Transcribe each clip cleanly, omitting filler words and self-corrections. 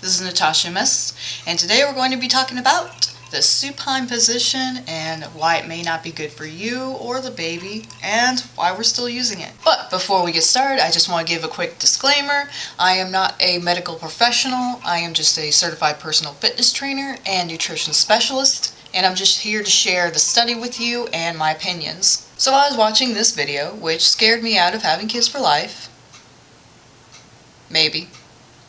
This is Natasha, and today we're going to be talking about the supine position and why it may not be good for you or the baby and why we're still using it. But before we get started, I just want to give a quick disclaimer. I am not a medical professional. I am just a certified personal fitness trainer and nutrition specialist, and I'm just here to share the study with you and my opinions. So I was watching this video, which scared me out of having kids for life. Maybe.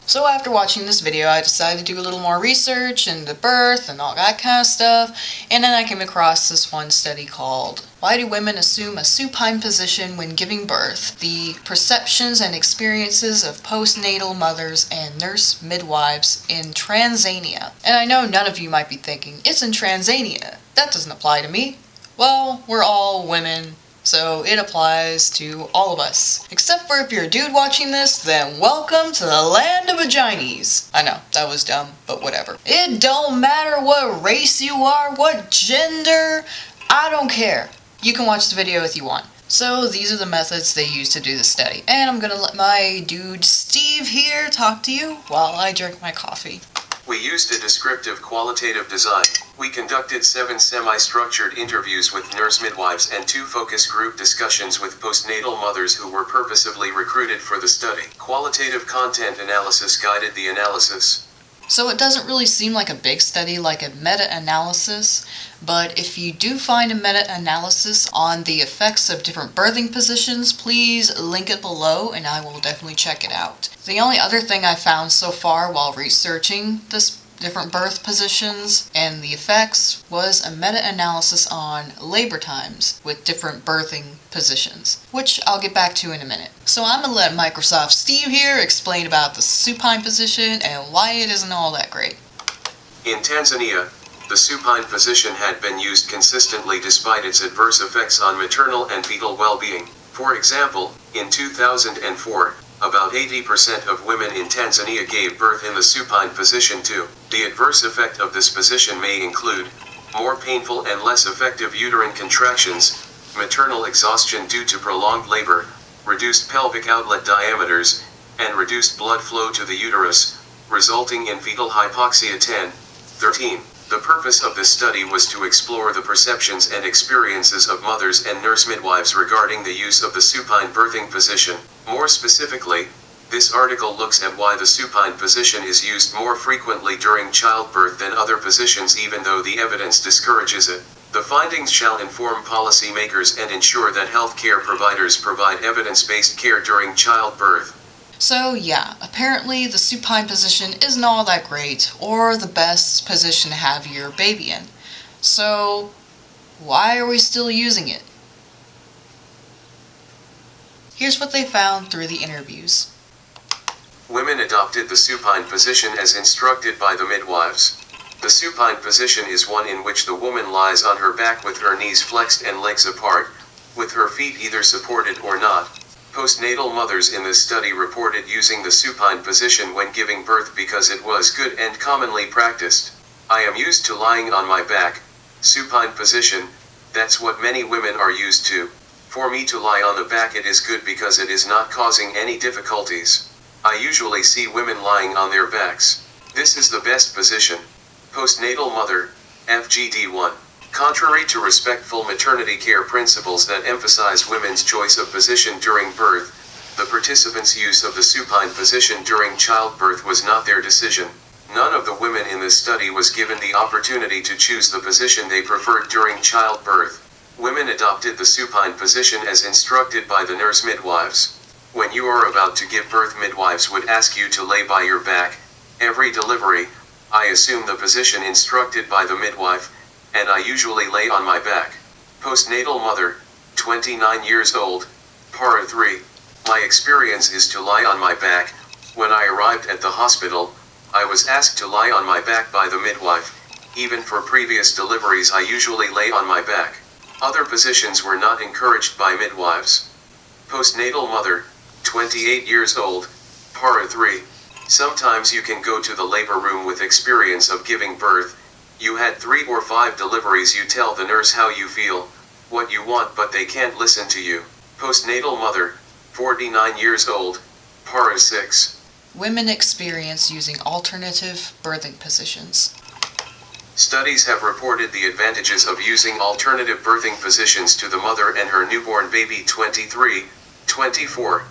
So after watching this video, I decided to do a little more research into birth and all that kind of stuff, and then I came across this one study called "Why Do Women Assume a Supine Position When Giving Birth? The Perceptions and Experiences of Postnatal Mothers and Nurse Midwives in Tanzania." And I know none of you might be thinking, it's in Tanzania. That doesn't apply to me. Well, we're all women, so it applies to all of us. Except for if you're a dude watching this, then welcome to the land of vaginas. I know, that was dumb, but whatever. It don't matter what race you are, what gender, I don't care. You can watch the video if you want. So these are the methods they use to do the study. And I'm gonna let my dude Steve here talk to you while I drink my coffee. We used a descriptive qualitative design. We conducted 7 semi-structured interviews with nurse midwives and 2 focus group discussions with postnatal mothers who were purposefully recruited for the study. Qualitative content analysis guided the analysis. So it doesn't really seem like a big study, like a meta-analysis, but if you do find a meta-analysis on the effects of different birthing positions, please link it below and I will definitely check it out. The only other thing I found so far while researching this different birth positions and the effects was a meta-analysis on labor times with different birthing positions, which I'll get back to in a minute. So I'm going to let Microsoft Steve here explain about the supine position and why it isn't all that great. In Tanzania, the supine position had been used consistently despite its adverse effects on maternal and fetal well-being. For example, in 2004, about 80% of women in Tanzania gave birth in the supine position too. The adverse effect of this position may include more painful and less effective uterine contractions, maternal exhaustion due to prolonged labor, reduced pelvic outlet diameters, and reduced blood flow to the uterus, resulting in fetal hypoxia. 13. The purpose of this study was to explore the perceptions and experiences of mothers and nurse midwives regarding the use of the supine birthing position. More specifically, this article looks at why the supine position is used more frequently during childbirth than other positions, even though the evidence discourages it. The findings shall inform policymakers and ensure that healthcare providers provide evidence-based care during childbirth. So yeah, apparently the supine position isn't all that great or the best position to have your baby in. So why are we still using it? Here's what they found through the interviews. Women adopted the supine position as instructed by the midwives. The supine position is one in which the woman lies on her back with her knees flexed and legs apart, with her feet either supported or not. Postnatal mothers in this study reported using the supine position when giving birth because it was good and commonly practiced. I am used to lying on my back, supine position, that's what many women are used to. For me to lie on the back, it is good because it is not causing any difficulties. I usually see women lying on their backs. This is the best position. Postnatal mother, FGD1. Contrary to respectful maternity care principles that emphasize women's choice of position during birth, the participants' use of the supine position during childbirth was not their decision. None of the women in this study was given the opportunity to choose the position they preferred during childbirth. Women adopted the supine position as instructed by the nurse midwives. When you are about to give birth, midwives would ask you to lay by your back. Every delivery, I assume the position instructed by the midwife, and I usually lay on my back. Postnatal mother, 29 years old, Para 3. My experience is to lie on my back. When I arrived at the hospital, I was asked to lie on my back by the midwife. Even for previous deliveries, I usually lay on my back. Other positions were not encouraged by midwives. Postnatal mother, 28 years old, Para 3. Sometimes you can go to the labor room with experience of giving birth. You had 3 or 5 deliveries, you tell the nurse how you feel, what you want, but they can't listen to you. Postnatal mother, 49 years old, Para 6. women experience using alternative birthing positions. Studies have reported the advantages of using alternative birthing positions to the mother and her newborn baby 23-24.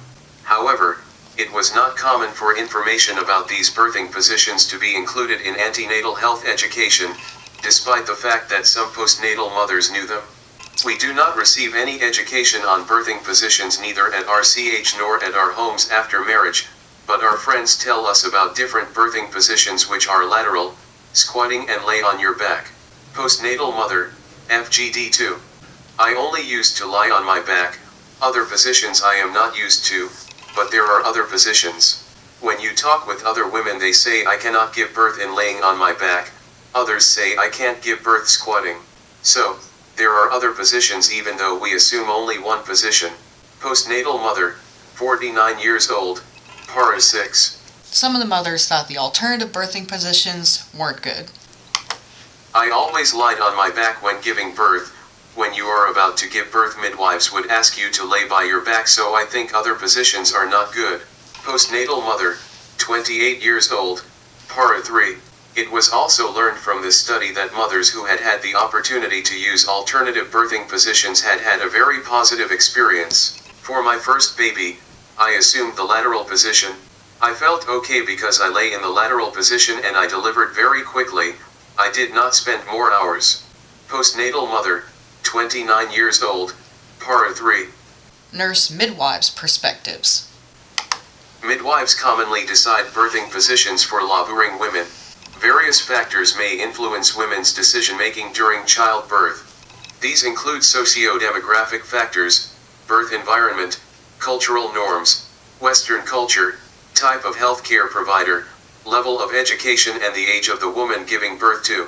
However, it was not common for information about these birthing positions to be included in antenatal health education, despite the fact that some postnatal mothers knew them. We do not receive any education on birthing positions neither at RCH nor at our homes after marriage, but our friends tell us about different birthing positions which are lateral, squatting and lay on your back. Postnatal mother, FGD2. I only used to lie on my back, other positions I am not used to, but there are other positions. When you talk with other women they say I cannot give birth in laying on my back, others say I can't give birth squatting. So, there are other positions even though we assume only one position. Postnatal mother, 49 years old, para 6. Some of the mothers thought the alternative birthing positions weren't good. I always lied on my back when giving birth. When you are about to give birth, midwives would ask you to lay by your back, so I think other positions are not good. Postnatal mother, 28 years old, para 3. It was also learned from this study that mothers who had had the opportunity to use alternative birthing positions had had a very positive experience. For my first baby, I assumed the lateral position. I felt okay because I lay in the lateral position and I delivered very quickly. I did not spend more hours. Postnatal mother, 29 years old, para 3. Nurse midwives' perspectives. Midwives commonly decide birthing positions for laboring women. Various factors may influence women's decision-making during childbirth. These include socio-demographic factors, birth environment, cultural norms, Western culture, type of healthcare provider, level of education and the age of the woman giving birth to.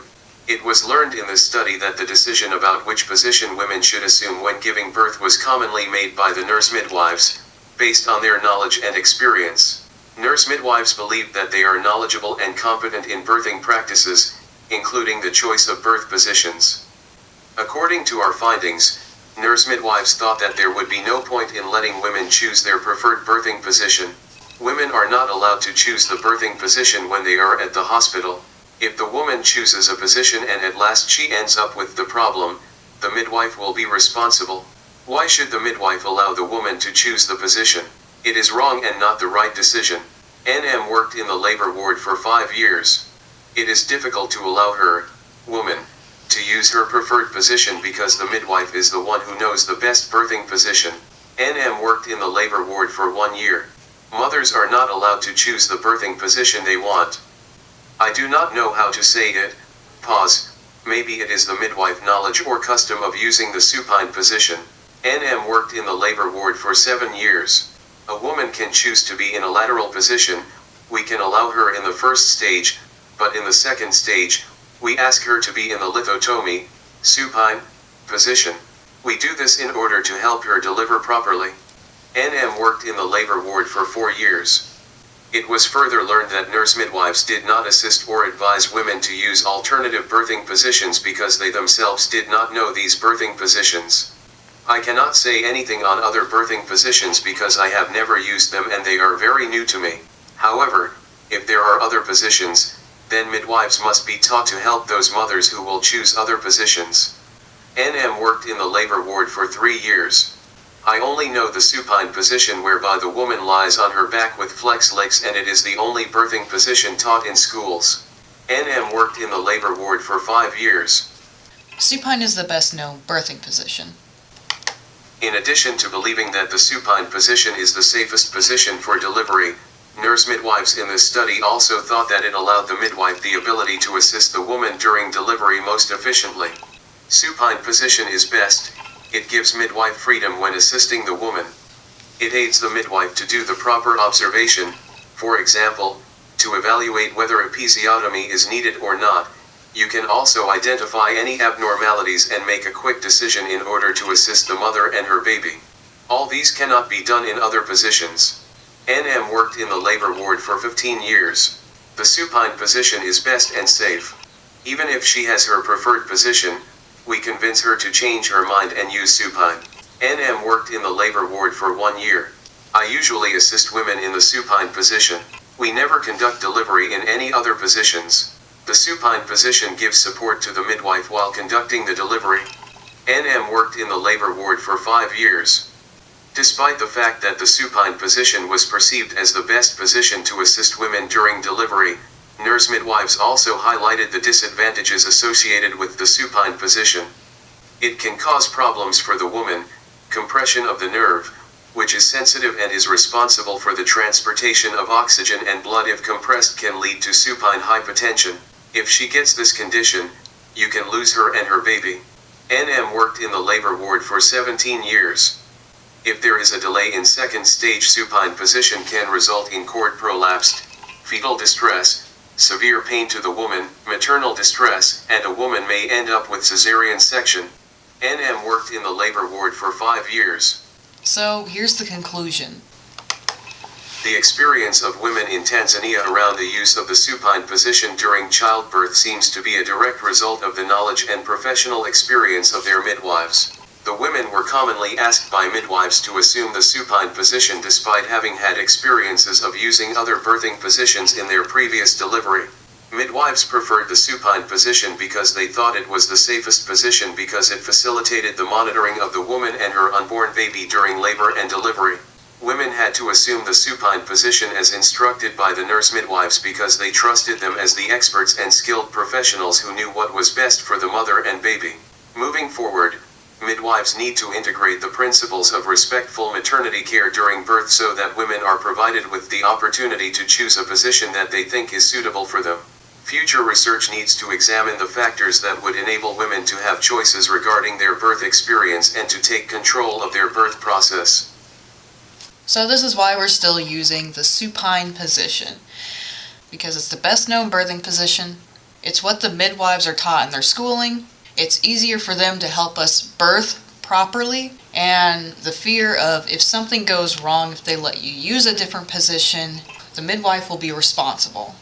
It was learned in this study that the decision about which position women should assume when giving birth was commonly made by the nurse midwives, based on their knowledge and experience. Nurse midwives believe that they are knowledgeable and competent in birthing practices, including the choice of birth positions. According to our findings, nurse midwives thought that there would be no point in letting women choose their preferred birthing position. Women are not allowed to choose the birthing position when they are at the hospital. If the woman chooses a position and at last she ends up with the problem, the midwife will be responsible. Why should the midwife allow the woman to choose the position? It is wrong and not the right decision. NM worked in the labor ward for 5 years. It is difficult to allow her, woman, to use her preferred position because the midwife is the one who knows the best birthing position. NM worked in the labor ward for 1 year. Mothers are not allowed to choose the birthing position they want. I do not know how to say it. Pause. Maybe it is the midwife knowledge or custom of using the supine position. NM worked in the labor ward for 7 years. A woman can choose to be in a lateral position. We can allow her in the first stage, but in the second stage, we ask her to be in the lithotomy, supine, position. We do this in order to help her deliver properly. NM worked in the labor ward for 4 years. It was further learned that nurse midwives did not assist or advise women to use alternative birthing positions because they themselves did not know these birthing positions. I cannot say anything on other birthing positions because I have never used them and they are very new to me. However, if there are other positions, then midwives must be taught to help those mothers who will choose other positions. NM worked in the labor ward for 3 years. I only know the supine position whereby the woman lies on her back with flexed legs and it is the only birthing position taught in schools. NM worked in the labor ward for 5 years. Supine is the best known birthing position. In addition to believing that the supine position is the safest position for delivery, nurse midwives in this study also thought that it allowed the midwife the ability to assist the woman during delivery most efficiently. Supine position is best. It gives midwife freedom when assisting the woman. It aids the midwife to do the proper observation, for example, to evaluate whether episiotomy is needed or not. You can also identify any abnormalities and make a quick decision in order to assist the mother and her baby. All these cannot be done in other positions. NM worked in the labor ward for 15 years. The supine position is best and safe. Even if she has her preferred position, we convince her to change her mind and use supine. NM worked in the labor ward for 1 year. I usually assist women in the supine position. We never conduct delivery in any other positions. The supine position gives support to the midwife while conducting the delivery. NM worked in the labor ward for 5 years. Despite the fact that the supine position was perceived as the best position to assist women during delivery, nurse midwives also highlighted the disadvantages associated with the supine position. It can cause problems for the woman, compression of the nerve, which is sensitive and is responsible for the transportation of oxygen and blood. If compressed, can lead to supine hypotension. If she gets this condition, you can lose her and her baby. NM worked in the labor ward for 17 years. If there is a delay in second stage, supine position can result in cord prolapse, fetal distress, severe pain to the woman, maternal distress, and a woman may end up with cesarean section. NM worked in the labor ward for 5 years. So here's the conclusion. The experience of women in Tanzania around the use of the supine position during childbirth seems to be a direct result of the knowledge and professional experience of their midwives. The women were commonly asked by midwives to assume the supine position despite having had experiences of using other birthing positions in their previous delivery. Midwives preferred the supine position because they thought it was the safest position because it facilitated the monitoring of the woman and her unborn baby during labor and delivery. Women had to assume the supine position as instructed by the nurse midwives because they trusted them as the experts and skilled professionals who knew what was best for the mother and baby. Moving forward, midwives need to integrate the principles of respectful maternity care during birth so that women are provided with the opportunity to choose a position that they think is suitable for them. Future research needs to examine the factors that would enable women to have choices regarding their birth experience and to take control of their birth process. So this is why we're still using the supine position, because it's the best known birthing position. It's what the midwives are taught in their schooling. It's easier for them to help us birth properly, and the fear of if something goes wrong, if they let you use a different position, the midwife will be responsible.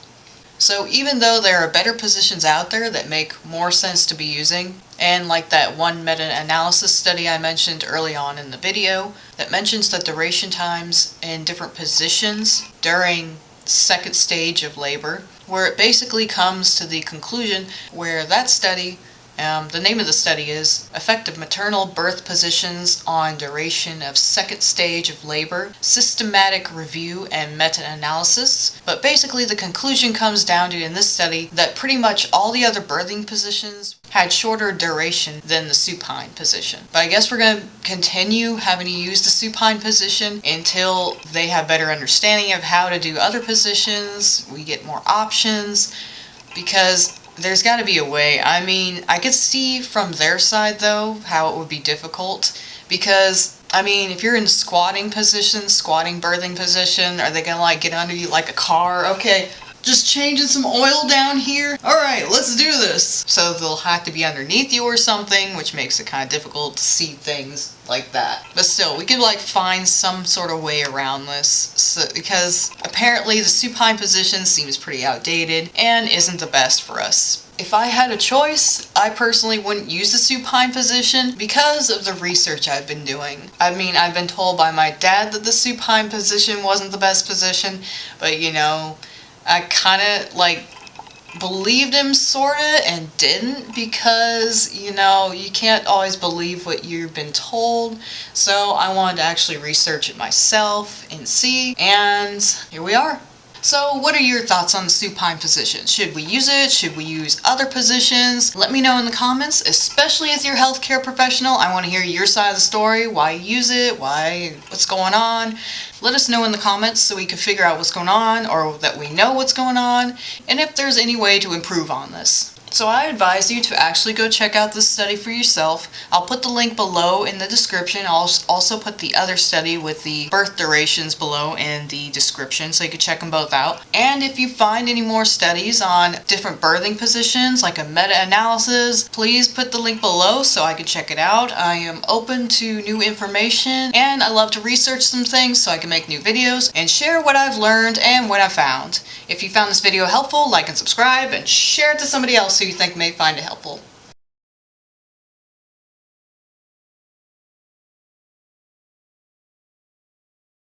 So even though there are better positions out there that make more sense to be using, and like that one meta-analysis study I mentioned early on in the video that mentions the duration times in different positions during second stage of labor, where it basically comes to the conclusion where that study, the name of the study is Effective Maternal Birth Positions on Duration of Second Stage of Labor, Systematic Review and Meta-Analysis. But basically the conclusion comes down to in this study that pretty much all the other birthing positions had shorter duration than the supine position. But I guess we're going to continue having to use the supine position until they have better understanding of how to do other positions, we get more options, because there's got to be a way. I mean, I could see from their side, though, how it would be difficult. Because, I mean, if you're in squatting position, squatting birthing position, are they going to, like, get under you like a car? Okay, just changing some oil down here. Alright, let's do this. So they'll have to be underneath you or something, which makes it kind of difficult to see things like that. But still, we could, like, find some sort of way around this, because apparently the supine position seems pretty outdated and isn't the best for us. If I had a choice, I personally wouldn't use the supine position because of the research I've been doing. I mean, I've been told by my dad that the supine position wasn't the best position, but you know, I kind of like believed him sorta and didn't, because you know, you can't always believe what you've been told. So I wanted to actually research it myself and see, and here we are. So what are your thoughts on the supine position? Should we use it? Should we use other positions? Let me know in the comments, especially if you're a healthcare professional. I want to hear your side of the story, why you use it, what's going on. Let us know in the comments so we can figure out what's going on, or that we know what's going on, and if there's any way to improve on this. So I advise you to actually go check out this study for yourself. I'll put the link below in the description. I'll also put the other study with the birth durations below in the description, so you can check them both out. And if you find any more studies on different birthing positions, like a meta-analysis, please put the link below so I can check it out. I am open to new information, and I love to research some things so I can make new videos and share what I've learned and what I found. If you found this video helpful, like and subscribe, and share it to somebody else who you think may find it helpful.